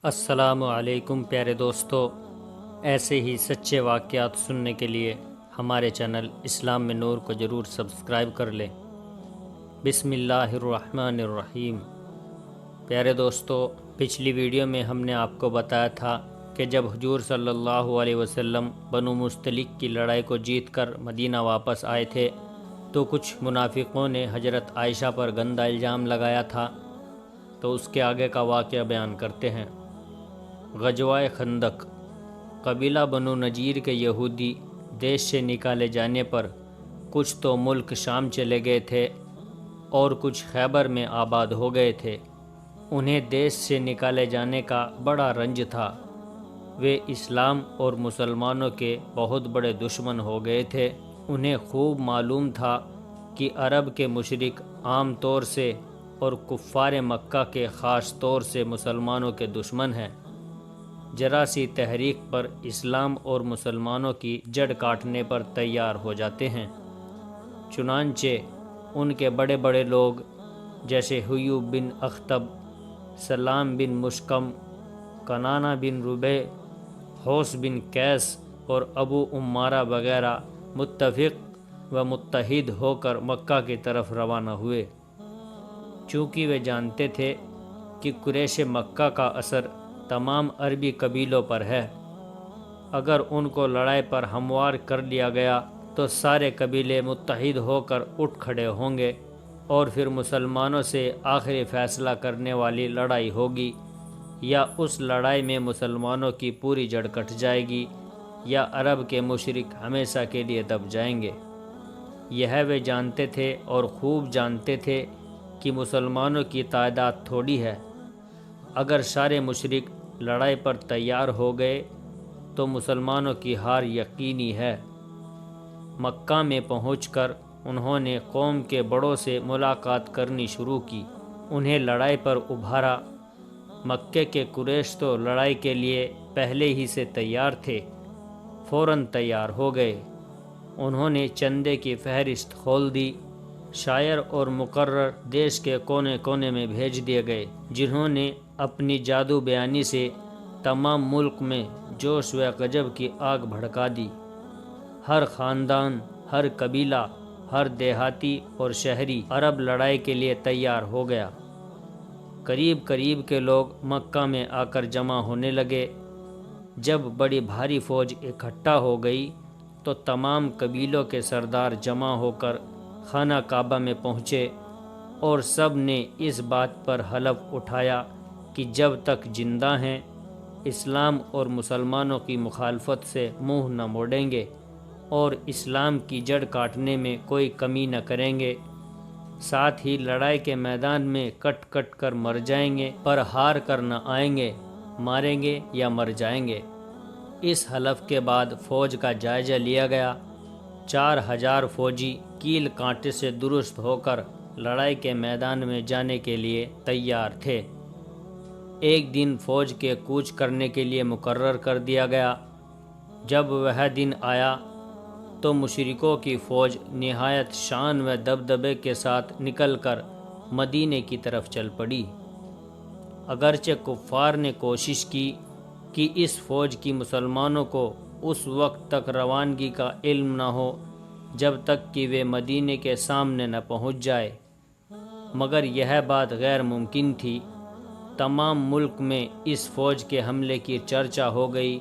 السلام علیکم پیارے دوستو، ایسے ہی سچے واقعات سننے کے لیے ہمارے چینل اسلام میں نور کو ضرور سبسکرائب کر لیں۔ بسم اللہ الرحمن الرحیم۔ پیارے دوستو، پچھلی ویڈیو میں ہم نے آپ کو بتایا تھا کہ جب حضور صلی اللہ علیہ وسلم بنو مستلق کی لڑائی کو جیت کر مدینہ واپس آئے تھے تو کچھ منافقوں نے حضرت عائشہ پر گندا الزام لگایا تھا، تو اس کے آگے کا واقعہ بیان کرتے ہیں۔ غزوہ خندق۔ قبیلہ بنو نجیر کے یہودی دیش سے نکالے جانے پر کچھ تو ملک شام چلے گئے تھے اور کچھ خیبر میں آباد ہو گئے تھے۔ انہیں دیش سے نکالے جانے کا بڑا رنج تھا۔ وہ اسلام اور مسلمانوں کے بہت بڑے دشمن ہو گئے تھے۔ انہیں خوب معلوم تھا کہ عرب کے مشرک عام طور سے اور کفار مکہ کے خاص طور سے مسلمانوں کے دشمن ہیں۔ ذرا سی تحریک پر اسلام اور مسلمانوں کی جڑ کاٹنے پر تیار ہو جاتے ہیں۔ چنانچہ ان کے بڑے بڑے لوگ جیسے حیوب بن اخطب، سلام بن مشکم، کنانہ بن ربیع، حوس بن قیس اور ابو عمارہ وغیرہ متفق و متحد ہو کر مکہ کی طرف روانہ ہوئے۔ چونکہ وہ جانتے تھے کہ قریش مکہ کا اثر تمام عربی قبیلوں پر ہے۔ اگر ان کو لڑائی پر ہموار کر لیا گیا تو سارے قبیلے متحد ہو کر اٹھ کھڑے ہوں گے اور پھر مسلمانوں سے آخری فیصلہ کرنے والی لڑائی ہوگی، یا اس لڑائی میں مسلمانوں کی پوری جڑ کٹ جائے گی یا عرب کے مشرک ہمیشہ کے لیے دب جائیں گے۔ یہ وہ جانتے تھے اور خوب جانتے تھے کہ مسلمانوں کی تعداد تھوڑی ہے۔ اگر سارے مشرک لڑائی پر تیار ہو گئے تو مسلمانوں کی ہار یقینی ہے۔ مکہ میں پہنچ کر انہوں نے قوم کے بڑوں سے ملاقات کرنی شروع کی، انہیں لڑائی پر ابھارا۔ مکے کے قریش تو لڑائی کے لیے پہلے ہی سے تیار تھے، فوراً تیار ہو گئے۔ انہوں نے چندے کی فہرست کھول دی۔ شاعر اور مقرر دیش کے کونے کونے میں بھیج دیے گئے، جنہوں نے اپنی جادو بیانی سے تمام ملک میں جوش و غضب کی آگ بھڑکا دی۔ ہر خاندان، ہر قبیلہ، ہر دیہاتی اور شہری عرب لڑائی کے لیے تیار ہو گیا۔ قریب قریب کے لوگ مکہ میں آ کر جمع ہونے لگے۔ جب بڑی بھاری فوج اکٹھا ہو گئی تو تمام قبیلوں کے سردار جمع ہو کر خانہ کعبہ میں پہنچے اور سب نے اس بات پر حلف اٹھایا کہ جب تک زندہ ہیں اسلام اور مسلمانوں کی مخالفت سے منہ نہ موڑیں گے اور اسلام کی جڑ کاٹنے میں کوئی کمی نہ کریں گے۔ ساتھ ہی لڑائی کے میدان میں کٹ کٹ کر مر جائیں گے پر ہار کر نہ آئیں گے، ماریں گے یا مر جائیں گے۔ اس حلف کے بعد فوج کا جائزہ لیا گیا۔ 4000 فوجی کیل کانٹے سے درست ہو کر لڑائی کے میدان میں جانے کے لیے تیار تھے۔ ایک دن فوج کے کوچ کرنے کے لیے مقرر کر دیا گیا۔ جب وہ دن آیا تو مشرکوں کی فوج نہایت شان و دبدبے کے ساتھ نکل کر مدینے کی طرف چل پڑی۔ اگرچہ کفار نے کوشش کی کہ اس فوج کی مسلمانوں کو اس وقت تک روانگی کا علم نہ ہو جب تک کہ وہ مدینے کے سامنے نہ پہنچ جائے، مگر یہ بات غیر ممکن تھی۔ تمام ملک میں اس فوج کے حملے کی چرچا ہو گئی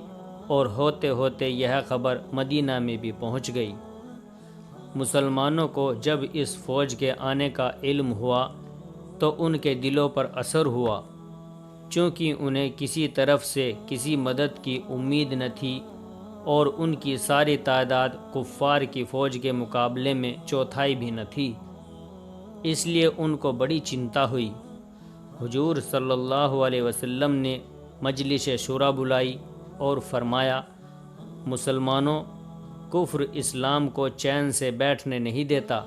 اور ہوتے ہوتے یہ خبر مدینہ میں بھی پہنچ گئی۔ مسلمانوں کو جب اس فوج کے آنے کا علم ہوا تو ان کے دلوں پر اثر ہوا، چونکہ انہیں کسی طرف سے کسی مدد کی امید نہ تھی اور ان کی ساری تعداد کفار کی فوج کے مقابلے میں چوتھائی بھی نہ تھی۔ اس لیے ان کو بڑی چنتا ہوئی۔ حضور صلی اللہ علیہ وسلم نے مجلس شورا بلائی اور فرمایا، مسلمانوں، کفر اسلام کو چین سے بیٹھنے نہیں دیتا۔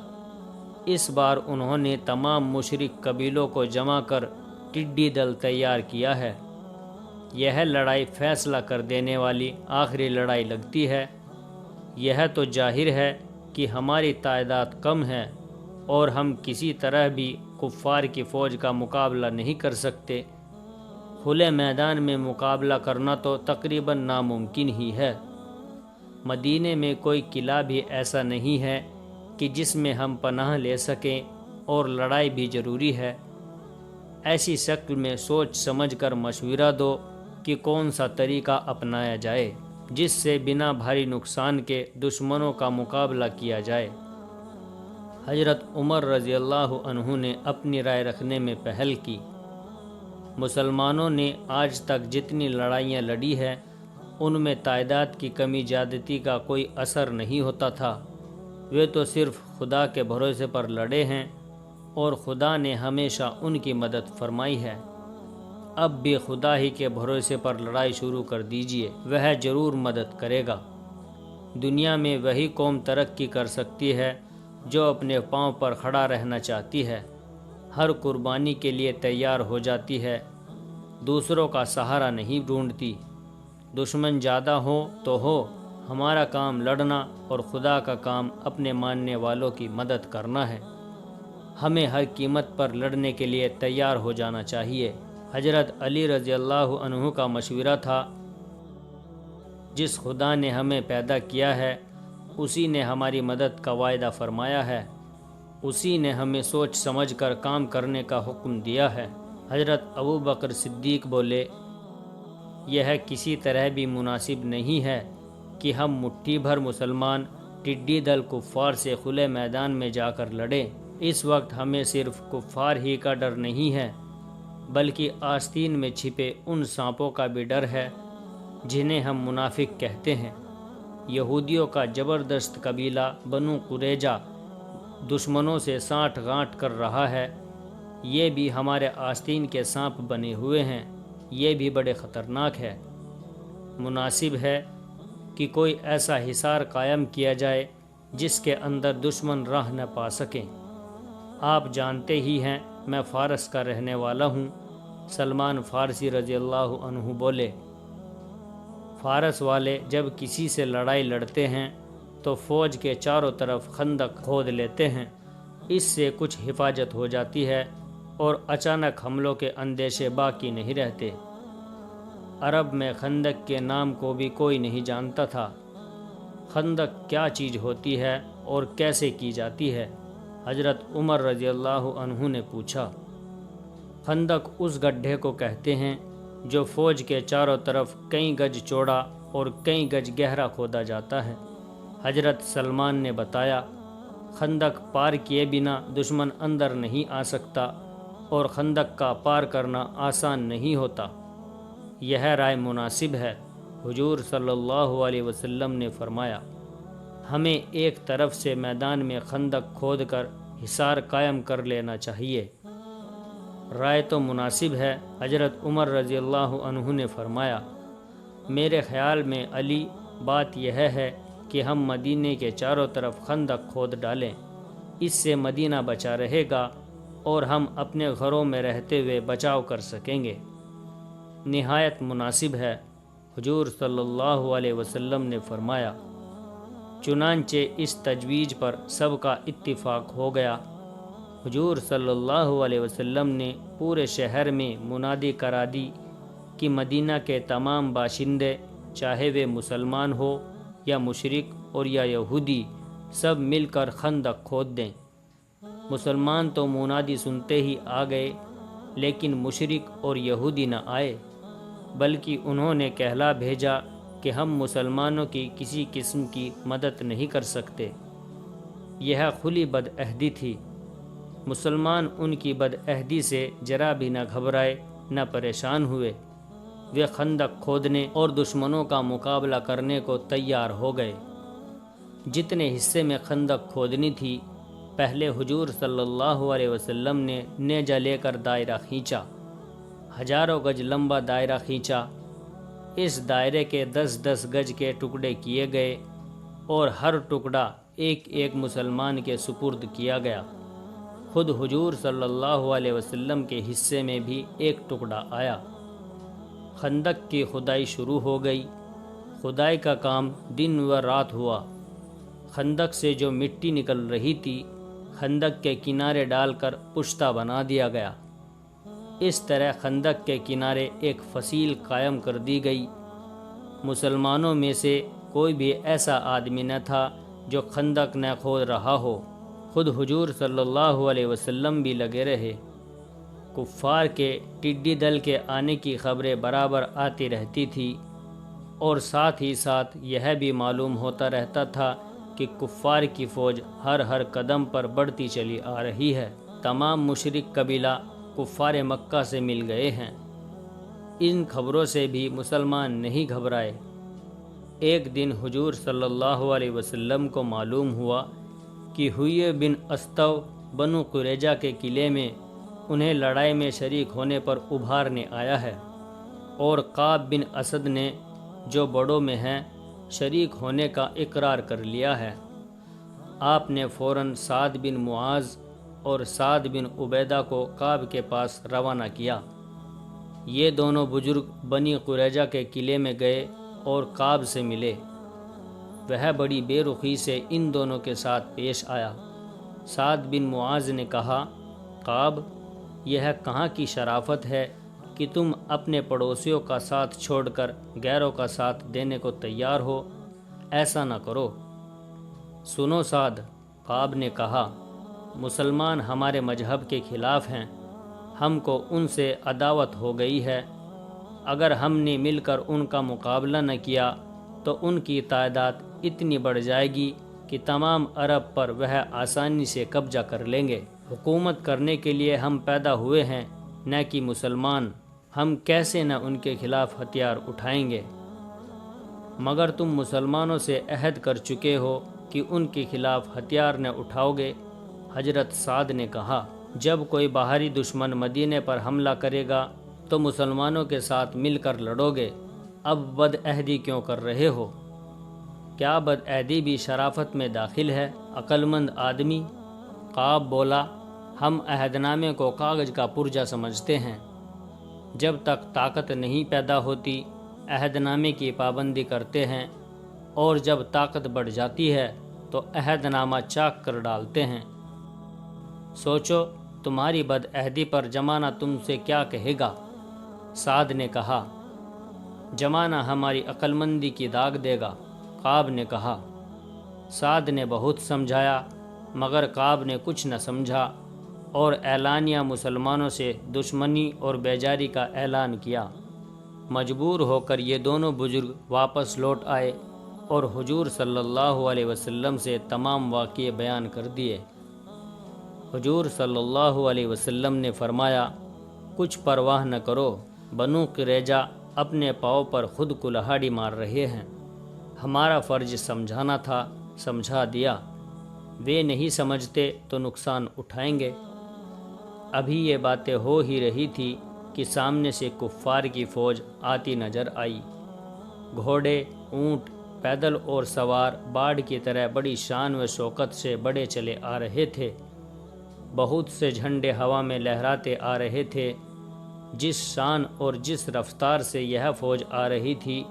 اس بار انہوں نے تمام مشرک قبیلوں کو جمع کر ٹڈی دل تیار کیا ہے۔ یہ لڑائی فیصلہ کر دینے والی آخری لڑائی لگتی ہے۔ یہ تو ظاہر ہے کہ ہماری تعداد کم ہے اور ہم کسی طرح بھی کفار کی فوج کا مقابلہ نہیں کر سکتے۔ کھلے میدان میں مقابلہ کرنا تو تقریباً ناممکن ہی ہے۔ مدینے میں کوئی قلعہ بھی ایسا نہیں ہے کہ جس میں ہم پناہ لے سکیں، اور لڑائی بھی ضروری ہے۔ ایسی شکل میں سوچ سمجھ کر مشورہ دو کہ کون سا طریقہ اپنایا جائے جس سے بنا بھاری نقصان کے دشمنوں کا مقابلہ کیا جائے۔ حضرت عمر رضی اللہ عنہ نے اپنی رائے رکھنے میں پہل کی۔ مسلمانوں نے آج تک جتنی لڑائیاں لڑی ہیں ان میں تعداد کی کمی زیادتی کا کوئی اثر نہیں ہوتا تھا۔ وہ تو صرف خدا کے بھروسے پر لڑے ہیں، اور خدا نے ہمیشہ ان کی مدد فرمائی ہے۔ اب بھی خدا ہی کے بھروسے پر لڑائی شروع کر دیجئے، وہ ضرور مدد کرے گا۔ دنیا میں وہی قوم ترقی کر سکتی ہے جو اپنے پاؤں پر کھڑا رہنا چاہتی ہے، ہر قربانی کے لیے تیار ہو جاتی ہے، دوسروں کا سہارا نہیں ڈھونڈتی۔ دشمن زیادہ ہو تو ہو، ہمارا کام لڑنا اور خدا کا کام اپنے ماننے والوں کی مدد کرنا ہے۔ ہمیں ہر قیمت پر لڑنے کے لیے تیار ہو جانا چاہیے۔ حضرت علی رضی اللہ عنہ کا مشورہ تھا، جس خدا نے ہمیں پیدا کیا ہے اسی نے ہماری مدد کا وعدہ فرمایا ہے، اسی نے ہمیں سوچ سمجھ کر کام کرنے کا حکم دیا ہے۔ حضرت ابو بکر صدیق بولے، یہ کسی طرح بھی مناسب نہیں ہے کہ ہم مٹھی بھر مسلمان ٹڈی دل کفار سے کھلے میدان میں جا کر لڑیں۔ اس وقت ہمیں صرف کفار ہی کا ڈر نہیں ہے، بلکہ آستین میں چھپے ان سانپوں کا بھی ڈر ہے جنہیں ہم منافق کہتے ہیں۔ یہودیوں کا زبردست قبیلہ بنو قریظہ دشمنوں سے سانٹھ گانٹھ کر رہا ہے، یہ بھی ہمارے آستین کے سانپ بنے ہوئے ہیں، یہ بھی بڑے خطرناک ہے۔ مناسب ہے کہ کوئی ایسا حصار قائم کیا جائے جس کے اندر دشمن راہ نہ پا سکیں۔ آپ جانتے ہی ہیں میں فارس کا رہنے والا ہوں۔ سلمان فارسی رضی اللہ عنہ بولے، فارس والے جب کسی سے لڑائی لڑتے ہیں تو فوج کے چاروں طرف خندق کھود لیتے ہیں، اس سے کچھ حفاظت ہو جاتی ہے اور اچانک حملوں کے اندیشے باقی نہیں رہتے۔ عرب میں خندق کے نام کو بھی کوئی نہیں جانتا تھا۔ خندق کیا چیز ہوتی ہے اور کیسے کی جاتی ہے؟ حضرت عمر رضی اللہ عنہ نے پوچھا۔ خندق اس گڈھے کو کہتے ہیں جو فوج کے چاروں طرف کئی گج چوڑا اور کئی گج گہرا کھودا جاتا ہے۔ حضرت سلمان نے بتایا، خندق پار کیے بنا دشمن اندر نہیں آ سکتا اور خندق کا پار کرنا آسان نہیں ہوتا۔ یہ رائے مناسب ہے۔ حضور صلی اللہ علیہ وسلم نے فرمایا، ہمیں ایک طرف سے میدان میں خندق کھود کر حصار قائم کر لینا چاہیے۔ رائے تو مناسب ہے۔ حضرت عمر رضی اللہ عنہ نے فرمایا، میرے خیال میں علی، بات یہ ہے کہ ہم مدینے کے چاروں طرف خندق کھود ڈالیں، اس سے مدینہ بچا رہے گا اور ہم اپنے گھروں میں رہتے ہوئے بچاؤ کر سکیں گے۔ نہایت مناسب ہے۔ حضور صلی اللہ علیہ وسلم نے فرمایا، چنانچہ اس تجویز پر سب کا اتفاق ہو گیا۔ حضور صلی اللہ علیہ وسلم نے پورے شہر میں منادی کرا دی کہ مدینہ کے تمام باشندے، چاہے وہ مسلمان ہو یا مشرک اور یا یہودی، سب مل کر خندق کھود دیں۔ مسلمان تو منادی سنتے ہی آ گئے، لیکن مشرک اور یہودی نہ آئے، بلکہ انہوں نے کہلا بھیجا کہ ہم مسلمانوں کی کسی قسم کی مدد نہیں کر سکتے۔ یہ کھلی بدعہدی تھی۔ مسلمان ان کی بدعہدی سے ذرا بھی نہ گھبرائے نہ پریشان ہوئے، وہ خندق کھودنے اور دشمنوں کا مقابلہ کرنے کو تیار ہو گئے۔ جتنے حصے میں خندق کھودنی تھی، پہلے حضور صلی اللہ علیہ وسلم نے نیزہ لے کر دائرہ کھینچا، ہزاروں گج لمبا دائرہ کھینچا۔ اس دائرے کے 10-10 گج کے ٹکڑے کیے گئے اور ہر ٹکڑا ایک ایک مسلمان کے سپرد کیا گیا۔ خود حضور صلی اللہ علیہ وسلم کے حصے میں بھی ایک ٹکڑا آیا۔ خندق کی کھدائی شروع ہو گئی۔ کھدائی کا کام دن و رات ہوا۔ خندق سے جو مٹی نکل رہی تھی، خندق کے کنارے ڈال کر پشتہ بنا دیا گیا۔ اس طرح خندق کے کنارے ایک فصیل قائم کر دی گئی۔ مسلمانوں میں سے کوئی بھی ایسا آدمی نہ تھا جو خندق نہ کھود رہا ہو۔ خود حضور صلی اللہ علیہ وسلم بھی لگے رہے۔ کفار کے ٹڈی دل کے آنے کی خبریں برابر آتی رہتی تھی، اور ساتھ ہی ساتھ یہ بھی معلوم ہوتا رہتا تھا کہ کفار کی فوج ہر قدم پر بڑھتی چلی آ رہی ہے۔ تمام مشرک قبیلہ کفار مکہ سے مل گئے ہیں۔ ان خبروں سے بھی مسلمان نہیں گھبرائے۔ ایک دن حضور صلی اللہ علیہ وسلم کو معلوم ہوا کہ حیی بن اخطب بنو قریظہ کے قلعے میں انہیں لڑائی میں شریک ہونے پر ابھارنے آیا ہے، اور کعب بن اسد نے جو بڑوں میں ہیں شریک ہونے کا اقرار کر لیا ہے۔ آپ نے فوراً سعد بن معاذ اور سعد بن عبیدہ کو کعب کے پاس روانہ کیا۔ یہ دونوں بزرگ بنی قریظہ کے قلعے میں گئے اور کعب سے ملے۔ وہ بڑی بے رخی سے ان دونوں کے ساتھ پیش آیا۔ سعد بن معاذ نے کہا، کعب، یہ کہاں کی شرافت ہے کہ تم اپنے پڑوسیوں کا ساتھ چھوڑ کر غیروں کا ساتھ دینے کو تیار ہو؟ ایسا نہ کرو۔ سنو سعد، کعب نے کہا، مسلمان ہمارے مذہب کے خلاف ہیں، ہم کو ان سے عداوت ہو گئی ہے۔ اگر ہم نے مل کر ان کا مقابلہ نہ کیا تو ان کی تعداد اتنی بڑھ جائے گی کہ تمام عرب پر وہ آسانی سے قبضہ کر لیں گے۔ حکومت کرنے کے لیے ہم پیدا ہوئے ہیں، نہ کہ مسلمان۔ ہم کیسے نہ ان کے خلاف ہتھیار اٹھائیں گے؟ مگر تم مسلمانوں سے عہد کر چکے ہو کہ ان کے خلاف ہتھیار نہ اٹھاؤ گے۔ حضرت سعد نے کہا، جب کوئی باہری دشمن مدینے پر حملہ کرے گا تو مسلمانوں کے ساتھ مل کر لڑو گے، اب بد عہدی کیوں کر رہے ہو؟ کیا بد عہدی بھی شرافت میں داخل ہے، عقل مند آدمی؟ کعب بولا، ہم عہد نامے کو کاغذ کا پرزہ سمجھتے ہیں۔ جب تک طاقت نہیں پیدا ہوتی عہد نامے کی پابندی کرتے ہیں، اور جب طاقت بڑھ جاتی ہے تو عہد نامہ چاک کر ڈالتے ہیں۔ سوچو تمہاری بد عہدی پر زمانہ تم سے کیا کہے گا؟ سعد نے کہا، زمانہ ہماری عقل مندی کی داغ دے گا۔ کعب نے کہا۔ سعد نے بہت سمجھایا مگر کعب نے کچھ نہ سمجھا، اور اعلانیہ مسلمانوں سے دشمنی اور بیزاری کا اعلان کیا۔ مجبور ہو کر یہ دونوں بزرگ واپس لوٹ آئے اور حضور صلی اللہ علیہ وسلم سے تمام واقعے بیان کر دیے۔ حضور صلی اللہ علیہ وسلم نے فرمایا، کچھ پرواہ نہ کرو، بنو قریظہ اپنے پاؤں پر خود کلہاڑی مار رہے ہیں۔ ہمارا فرض سمجھانا تھا، سمجھا دیا۔ وہ نہیں سمجھتے تو نقصان اٹھائیں گے۔ ابھی یہ باتیں ہو ہی رہی تھی کہ سامنے سے کفار کی فوج آتی نظر آئی۔ گھوڑے، اونٹ، پیدل اور سوار باڑ کی طرح بڑی شان و شوکت سے بڑھے چلے آ رہے تھے۔ بہت سے جھنڈے ہوا میں لہراتے آ رہے تھے۔ جس شان اور جس رفتار سے یہ فوج آ رہی تھی،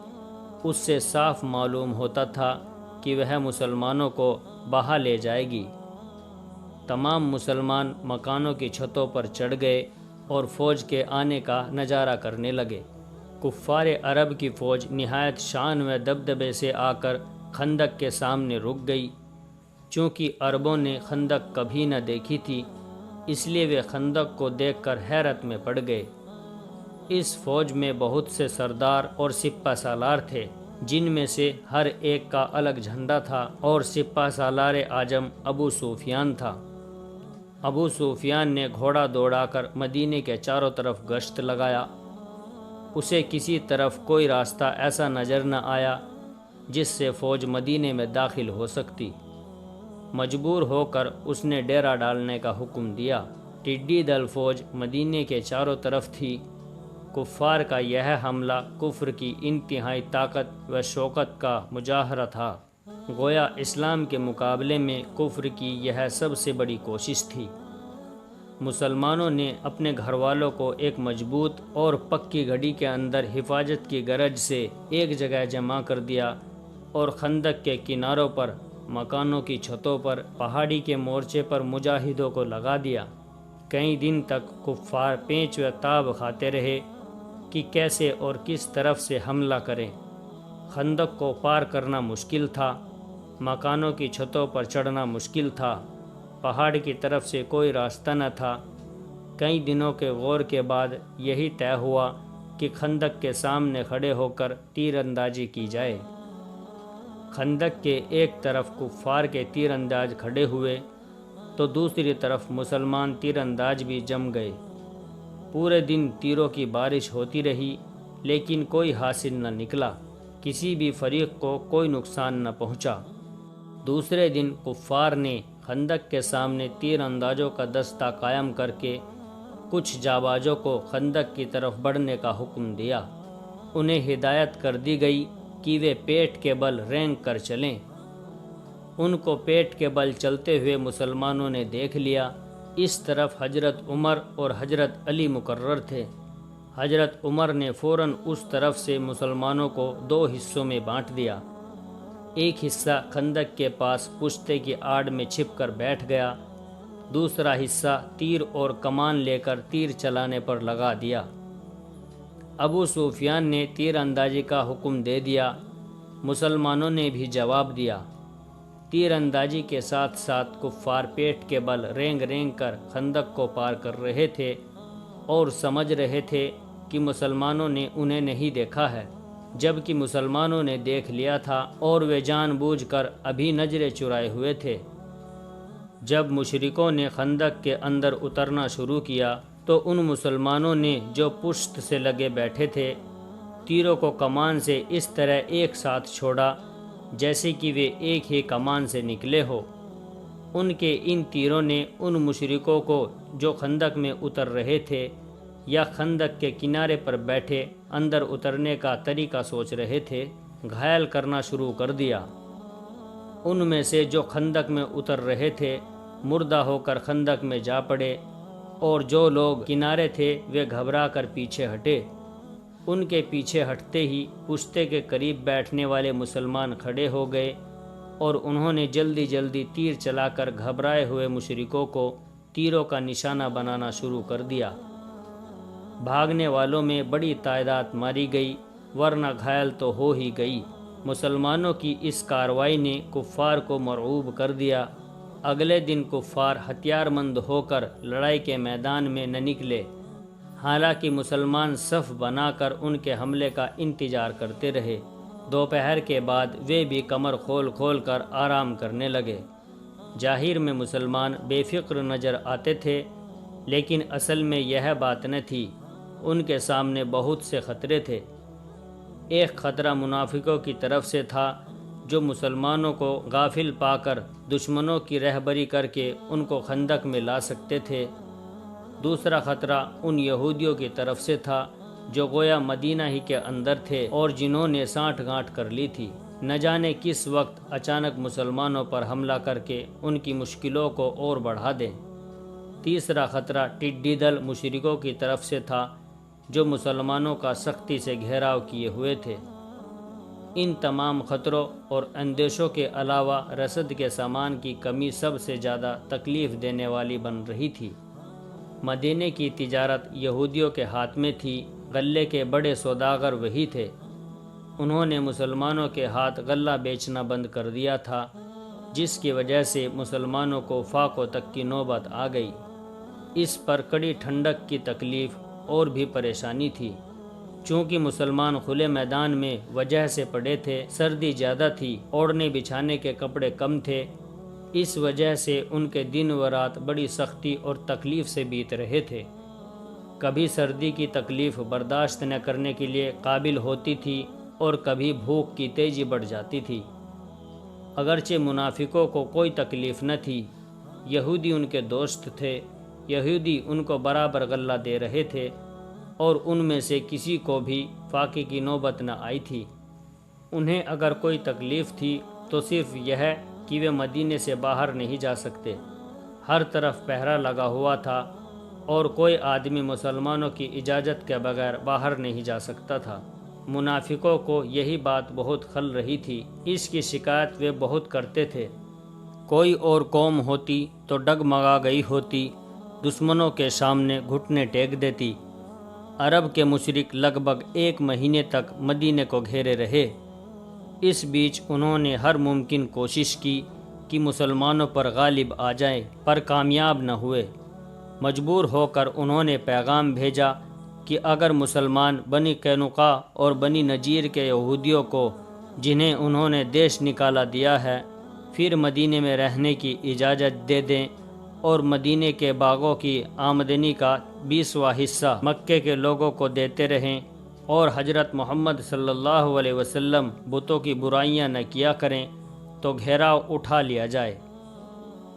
اس سے صاف معلوم ہوتا تھا کہ وہ مسلمانوں کو بہا لے جائے گی۔ تمام مسلمان مکانوں کی چھتوں پر چڑھ گئے اور فوج کے آنے کا نظارہ کرنے لگے۔ کفار عرب کی فوج نہایت شان و دبدبے سے آ کر خندق کے سامنے رک گئی۔ چونکہ عربوں نے خندق کبھی نہ دیکھی تھی، اس لیے وہ خندق کو دیکھ کر حیرت میں پڑ گئے۔ اس فوج میں بہت سے سردار اور سپہ سالار تھے، جن میں سے ہر ایک کا الگ جھنڈا تھا، اور سپہ سالار اعظم ابو سفیان تھا۔ ابو سفیان نے گھوڑا دوڑا کر مدینے کے چاروں طرف گشت لگایا۔ اسے کسی طرف کوئی راستہ ایسا نظر نہ آیا جس سے فوج مدینے میں داخل ہو سکتی۔ مجبور ہو کر اس نے ڈیرا ڈالنے کا حکم دیا۔ ٹڈی دل فوج مدینے کے چاروں طرف تھی۔ کفار کا یہ حملہ کفر کی انتہائی طاقت و شوکت کا مظاہرہ تھا۔ گویا اسلام کے مقابلے میں کفر کی یہ سب سے بڑی کوشش تھی۔ مسلمانوں نے اپنے گھر والوں کو ایک مضبوط اور پکی گھڑی کے اندر حفاظت کی غرض سے ایک جگہ جمع کر دیا، اور خندق کے کناروں پر، مکانوں کی چھتوں پر، پہاڑی کے مورچے پر مجاہدوں کو لگا دیا۔ کئی دن تک کفار پیچ و تاب کھاتے رہے کہ کیسے اور کس طرف سے حملہ کریں۔ خندق کو پار کرنا مشکل تھا، مکانوں کی چھتوں پر چڑھنا مشکل تھا، پہاڑ کی طرف سے کوئی راستہ نہ تھا۔ کئی دنوں کے غور کے بعد یہی طے ہوا کہ خندق کے سامنے کھڑے ہو کر تیر اندازی کی جائے۔ خندق کے ایک طرف کفار کے تیر انداز کھڑے ہوئے تو دوسری طرف مسلمان تیر انداز بھی جم گئے۔ پورے دن تیروں کی بارش ہوتی رہی لیکن کوئی حاصل نہ نکلا، کسی بھی فریق کو کوئی نقصان نہ پہنچا۔ دوسرے دن کفار نے خندق کے سامنے تیر اندازوں کا دستہ قائم کر کے کچھ جابازوں کو خندق کی طرف بڑھنے کا حکم دیا۔ انہیں ہدایت کر دی گئی کہ وہ پیٹ کے بل رینگ کر چلیں۔ ان کو پیٹ کے بل چلتے ہوئے مسلمانوں نے دیکھ لیا۔ اس طرف حضرت عمر اور حضرت علی مقرر تھے۔ حضرت عمر نے فوراً اس طرف سے مسلمانوں کو 2 حصوں میں بانٹ دیا۔ ایک حصہ خندق کے پاس پشتے کی آڑ میں چھپ کر بیٹھ گیا، دوسرا حصہ تیر اور کمان لے کر تیر چلانے پر لگا دیا۔ ابو سفیان نے تیر اندازی کا حکم دے دیا، مسلمانوں نے بھی جواب دیا۔ تیر اندازی کے ساتھ ساتھ کفار پیٹ کے بل رینگ رینگ کر خندق کو پار کر رہے تھے اور سمجھ رہے تھے کہ مسلمانوں نے انہیں نہیں دیکھا ہے، جبکہ مسلمانوں نے دیکھ لیا تھا اور وہ جان بوجھ کر ابھی نظریں چرائے ہوئے تھے۔ جب مشرکوں نے خندق کے اندر اترنا شروع کیا تو ان مسلمانوں نے جو پشت سے لگے بیٹھے تھے تیروں کو کمان سے اس طرح ایک ساتھ چھوڑا جیسے کہ وہ ایک ہی کمان سے نکلے ہو۔ ان کے ان تیروں نے ان مشرکوں کو جو خندق میں اتر رہے تھے یا خندق کے کنارے پر بیٹھے اندر اترنے کا طریقہ سوچ رہے تھے، گھائل کرنا شروع کر دیا۔ ان میں سے جو خندق میں اتر رہے تھے مردہ ہو کر خندق میں جا پڑے اور جو لوگ کنارے تھے وہ گھبرا کر پیچھے ہٹے۔ ان کے پیچھے ہٹتے ہی پشتے کے قریب بیٹھنے والے مسلمان کھڑے ہو گئے اور انہوں نے جلدی جلدی تیر چلا کر گھبرائے ہوئے مشرکوں کو تیروں کا نشانہ بنانا شروع کر دیا۔ بھاگنے والوں میں بڑی تعداد ماری گئی ورنہ گھائل تو ہو ہی گئی۔ مسلمانوں کی اس کارروائی نے کفار کو مرعوب کر دیا۔ اگلے دن کفار ہتھیار مند ہو کر لڑائی کے میدان میں نہ نکلے، حالانکہ مسلمان صف بنا کر ان کے حملے کا انتظار کرتے رہے۔ دوپہر کے بعد وہ بھی کمر کھول کھول کر آرام کرنے لگے۔ ظاہر میں مسلمان بے فکر نظر آتے تھے لیکن اصل میں یہ بات نہ تھی، ان کے سامنے بہت سے خطرے تھے۔ ایک خطرہ منافقوں کی طرف سے تھا جو مسلمانوں کو غافل پا کر دشمنوں کی رہبری کر کے ان کو خندق میں لا سکتے تھے۔ دوسرا خطرہ ان یہودیوں کی طرف سے تھا جو گویا مدینہ ہی کے اندر تھے اور جنہوں نے سانٹھ گانٹھ کر لی تھی، نہ جانے کس وقت اچانک مسلمانوں پر حملہ کر کے ان کی مشکلوں کو اور بڑھا دیں۔ تیسرا خطرہ ٹڈی دل مشرکوں کی طرف سے تھا جو مسلمانوں کا سختی سے گھیراؤ کیے ہوئے تھے۔ ان تمام خطروں اور اندیشوں کے علاوہ رسد کے سامان کی کمی سب سے زیادہ تکلیف دینے والی بن رہی تھی۔ مدینے کی تجارت یہودیوں کے ہاتھ میں تھی، غلے کے بڑے سوداگر وہی تھے۔ انہوں نے مسلمانوں کے ہاتھ غلہ بیچنا بند کر دیا تھا، جس کی وجہ سے مسلمانوں کو فاقوں تک کی نوبت آ گئی۔ اس پر کڑی ٹھنڈک کی تکلیف اور بھی پریشانی تھی۔ چونکہ مسلمان کھلے میدان میں وجہ سے پڑے تھے، سردی زیادہ تھی، اوڑھنے بچھانے کے کپڑے کم تھے، اس وجہ سے ان کے دن و رات بڑی سختی اور تکلیف سے بیت رہے تھے۔ کبھی سردی کی تکلیف برداشت نہ کرنے کے لیے قابل ہوتی تھی اور کبھی بھوک کی تیزی بڑھ جاتی تھی۔ اگرچہ منافقوں کو کوئی تکلیف نہ تھی، یہودی ان کے دوست تھے، یہودی ان کو برابر غلہ دے رہے تھے اور ان میں سے کسی کو بھی فاقے کی نوبت نہ آئی تھی۔ انہیں اگر کوئی تکلیف تھی تو صرف یہ کہ وہ مدینے سے باہر نہیں جا سکتے۔ ہر طرف پہرا لگا ہوا تھا اور کوئی آدمی مسلمانوں کی اجازت کے بغیر باہر نہیں جا سکتا تھا۔ منافقوں کو یہی بات بہت خل رہی تھی، اس کی شکایت وہ بہت کرتے تھے۔ کوئی اور قوم ہوتی تو ڈگمگا گئی ہوتی، دشمنوں کے سامنے گھٹنے ٹیک دیتی۔ عرب کے مشرک لگ بھگ 1 مہینے تک مدینے کو گھیرے رہے۔ اس بیچ انہوں نے ہر ممکن کوشش کی کہ مسلمانوں پر غالب آ جائیں، پر کامیاب نہ ہوئے۔ مجبور ہو کر انہوں نے پیغام بھیجا کہ اگر مسلمان بنی قینقاع اور بنی نجیر کے یہودیوں کو، جنہیں انہوں نے دیش نکالا دیا ہے، پھر مدینے میں رہنے کی اجازت دے دیں اور مدینے کے باغوں کی آمدنی کا 20واں حصہ مکے کے لوگوں کو دیتے رہیں، اور حضرت محمد صلی اللہ علیہ وسلم بتوں کی برائیاں نہ کیا کریں، تو گھیراؤ اٹھا لیا جائے۔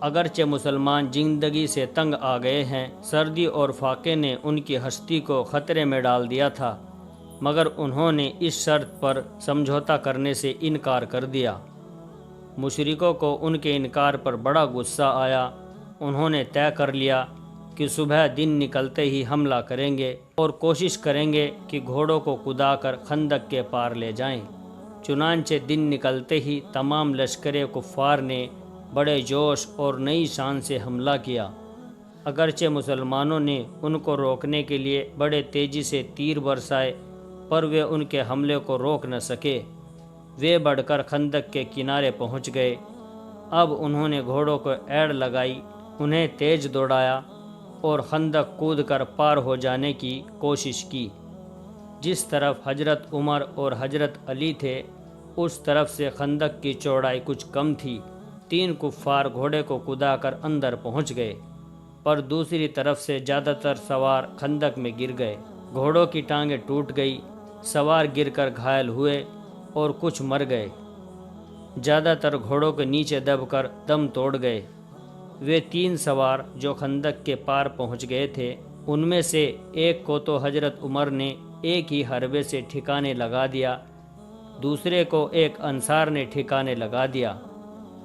اگرچہ مسلمان زندگی سے تنگ آ گئے ہیں، سردی اور فاقے نے ان کی ہستی کو خطرے میں ڈال دیا تھا، مگر انہوں نے اس شرط پر سمجھوتا کرنے سے انکار کر دیا۔ مشرکوں کو ان کے انکار پر بڑا غصہ آیا۔ انہوں نے طے کر لیا کہ صبح دن نکلتے ہی حملہ کریں گے اور کوشش کریں گے کہ گھوڑوں کو کدا کر خندق کے پار لے جائیں۔ چنانچہ دن نکلتے ہی تمام لشکر کفار نے بڑے جوش اور نئی شان سے حملہ کیا۔ اگرچہ مسلمانوں نے ان کو روکنے کے لیے بڑے تیزی سے تیر برسائے، پر وہ ان کے حملے کو روک نہ سکے۔ وہ بڑھ کر خندق کے کنارے پہنچ گئے۔ اب انہوں نے گھوڑوں کو ایڑ لگائی، انہیں تیز دوڑایا اور خندق کود کر پار ہو جانے کی کوشش کی۔ جس طرف حضرت عمر اور حضرت علی تھے، اس طرف سے خندق کی چوڑائی کچھ کم تھی۔ 3 کفار گھوڑے کو کدا کر اندر پہنچ گئے، پر دوسری طرف سے زیادہ تر سوار خندق میں گر گئے۔ گھوڑوں کی ٹانگیں ٹوٹ گئی، سوار گر کر گھائل ہوئے اور کچھ مر گئے۔ زیادہ تر گھوڑوں کے نیچے دب کر دم توڑ گئے۔ وہ 3 سوار جو خندق کے پار پہنچ گئے تھے، ان میں سے ایک کو تو حضرت عمر نے ایک ہی حربے سے ٹھکانے لگا دیا، دوسرے کو ایک انصار نے ٹھکانے لگا دیا،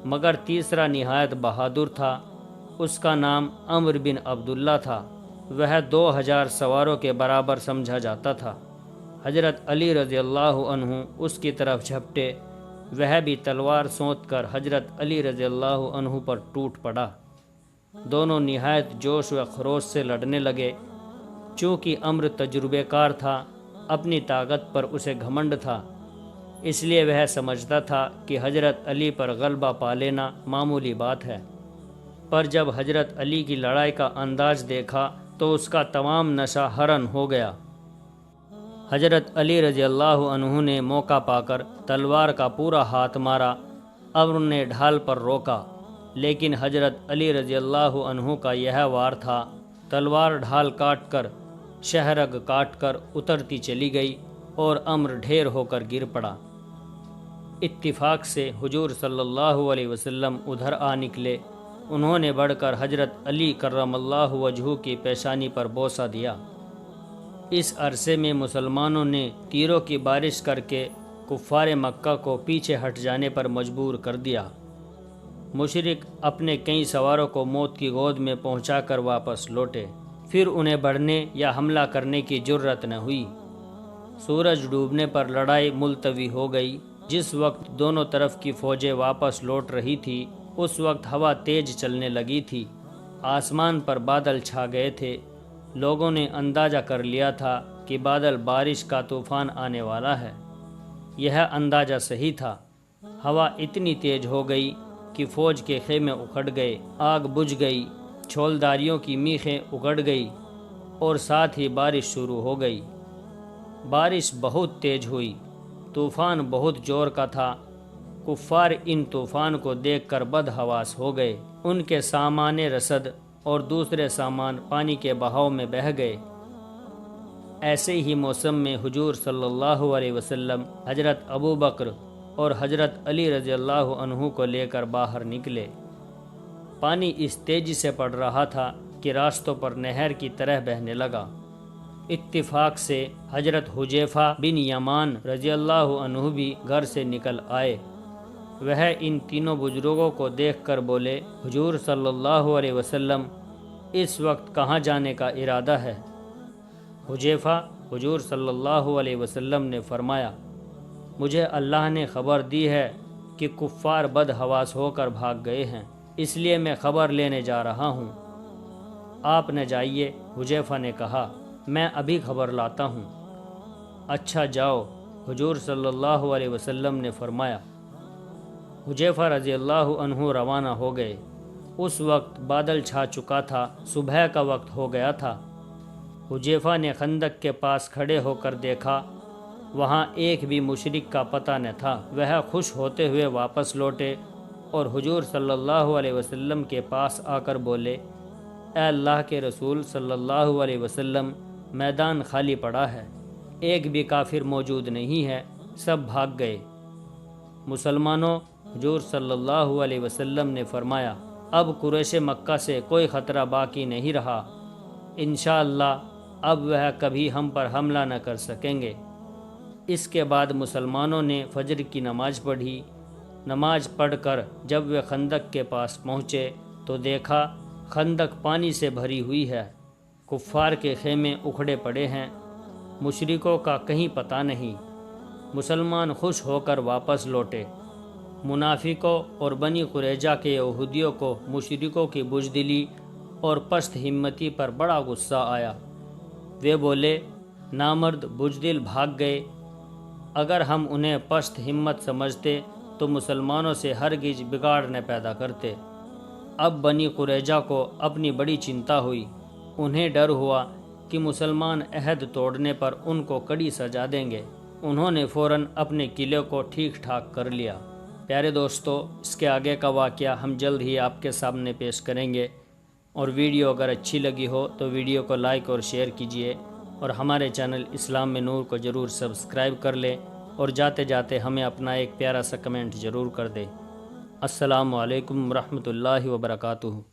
مگر تیسرا نہایت بہادر تھا۔ اس کا نام عمرو بن عبداللہ تھا۔ وہ 2000 سواروں کے برابر سمجھا جاتا تھا۔ حضرت علی رضی اللہ عنہ اس کی طرف جھپٹے، وہ بھی تلوار سونت کر حضرت علی رضی اللہ عنہ پر ٹوٹ پڑا۔ دونوں نہایت جوش و خروش سے لڑنے لگے۔ چونکہ عمرو تجربے کار تھا، اپنی طاقت پر اسے گھمنڈ تھا، اس لیے وہ سمجھتا تھا کہ حضرت علی پر غلبہ پا لینا معمولی بات ہے۔ پر جب حضرت علی کی لڑائی کا انداز دیکھا تو اس کا تمام نشہ حرن ہو گیا۔ حضرت علی رضی اللہ عنہ نے موقع پا کر تلوار کا پورا ہاتھ مارا۔ عمرو نے ڈھال پر روکا، لیکن حضرت علی رضی اللہ عنہ کا یہ وار تھا۔ تلوار ڈھال کاٹ کر، شہرگ کاٹ کر اترتی چلی گئی اور عمرو ڈھیر ہو کر گر پڑا۔ اتفاق سے حضور صلی اللہ علیہ وسلم ادھر آ نکلے۔ انہوں نے بڑھ کر حضرت علی کرم اللہ وجہہ کی پیشانی پر بوسہ دیا۔ اس عرصے میں مسلمانوں نے تیروں کی بارش کر کے کفار مکہ کو پیچھے ہٹ جانے پر مجبور کر دیا۔ مشرک اپنے کئی سواروں کو موت کی گود میں پہنچا کر واپس لوٹے، پھر انہیں بڑھنے یا حملہ کرنے کی جرأت نہ ہوئی۔ سورج ڈوبنے پر لڑائی ملتوی ہو گئی۔ جس وقت دونوں طرف کی فوجیں واپس لوٹ رہی تھی، اس وقت ہوا تیز چلنے لگی تھی۔ آسمان پر بادل چھا گئے تھے۔ لوگوں نے اندازہ کر لیا تھا کہ بادل بارش کا طوفان آنے والا ہے۔ یہ اندازہ صحیح تھا۔ ہوا اتنی تیز ہو گئی کہ فوج کے خیمے اکھڑ گئے، آگ بجھ گئی، چھولداریوں کی میخیں اکھڑ گئی اور ساتھ ہی بارش شروع ہو گئی۔ بارش بہت تیز ہوئی، طوفان بہت زور کا تھا۔ کفار ان طوفان کو دیکھ کر بدحواس ہو گئے۔ ان کے سامان رسد اور دوسرے سامان پانی کے بہاؤ میں بہہ گئے۔ ایسے ہی موسم میں حضور صلی اللہ علیہ وسلم حضرت ابو بکر اور حضرت علی رضی اللہ عنہ کو لے کر باہر نکلے۔ پانی اس تیزی سے پڑ رہا تھا کہ راستوں پر نہر کی طرح بہنے لگا۔ اتفاق سے حضرت حذیفہ بن یمان رضی اللہ عنہ بھی گھر سے نکل آئے۔ وہ ان تینوں بزرگوں کو دیکھ کر بولے، حضور صلی اللہ علیہ وسلم اس وقت کہاں جانے کا ارادہ ہے؟ حذیفہ، حضور صلی اللہ علیہ وسلم نے فرمایا، مجھے اللہ نے خبر دی ہے کہ کفار بدحواس ہو کر بھاگ گئے ہیں، اس لیے میں خبر لینے جا رہا ہوں۔ آپ نے جائیے۔ حذیفہ نے کہا میں ابھی خبر لاتا ہوں۔ اچھا جاؤ، حضور صلی اللہ علیہ وسلم نے فرمایا۔ حذیفہ رضی اللہ عنہ روانہ ہو گئے۔ اس وقت بادل چھا چکا تھا، صبح کا وقت ہو گیا تھا۔ حذیفہ نے خندق کے پاس کھڑے ہو کر دیکھا، وہاں ایک بھی مشرک کا پتہ نہ تھا۔ وہ خوش ہوتے ہوئے واپس لوٹے اور حضور صلی اللہ علیہ وسلم کے پاس آ کر بولے، اے اللہ کے رسول صلی اللہ علیہ وسلم، میدان خالی پڑا ہے، ایک بھی کافر موجود نہیں ہے، سب بھاگ گئے۔ مسلمانوں، حضور صلی اللہ علیہ وسلم نے فرمایا، اب قریش مکہ سے کوئی خطرہ باقی نہیں رہا، انشاءاللہ اب وہ کبھی ہم پر حملہ نہ کر سکیں گے۔ اس کے بعد مسلمانوں نے فجر کی نماز پڑھی۔ نماز پڑھ کر جب وہ خندق کے پاس پہنچے تو دیکھا خندق پانی سے بھری ہوئی ہے، کفار کے خیمے اکھڑے پڑے ہیں، مشرکوں کا کہیں پتہ نہیں۔ مسلمان خوش ہو کر واپس لوٹے۔ منافقوں اور بنی قریظہ کے یہودیوں کو مشرکوں کی بزدلی اور پست ہمتی پر بڑا غصہ آیا۔ وہ بولے، نامرد بزدل بھاگ گئے، اگر ہم انہیں پست ہمت سمجھتے تو مسلمانوں سے ہرگز بگاڑ نہ پیدا کرتے۔ اب بنی قریظہ کو اپنی بڑی چنتا ہوئی، انہیں ڈر ہوا کہ مسلمان عہد توڑنے پر ان کو کڑی سزا دیں گے۔ انہوں نے فوراً اپنے قلعے کو ٹھیک ٹھاک کر لیا۔ پیارے دوستو، اس کے آگے کا واقعہ ہم جلد ہی آپ کے سامنے پیش کریں گے، اور ویڈیو اگر اچھی لگی ہو تو ویڈیو کو لائک اور شیئر کیجیے، اور ہمارے چینل اسلام میں نور کو ضرور سبسکرائب کر لیں، اور جاتے جاتے ہمیں اپنا ایک پیارا سا کمنٹ ضرور کر دیں۔ السلام علیکم ورحمۃ اللہ وبرکاتہ۔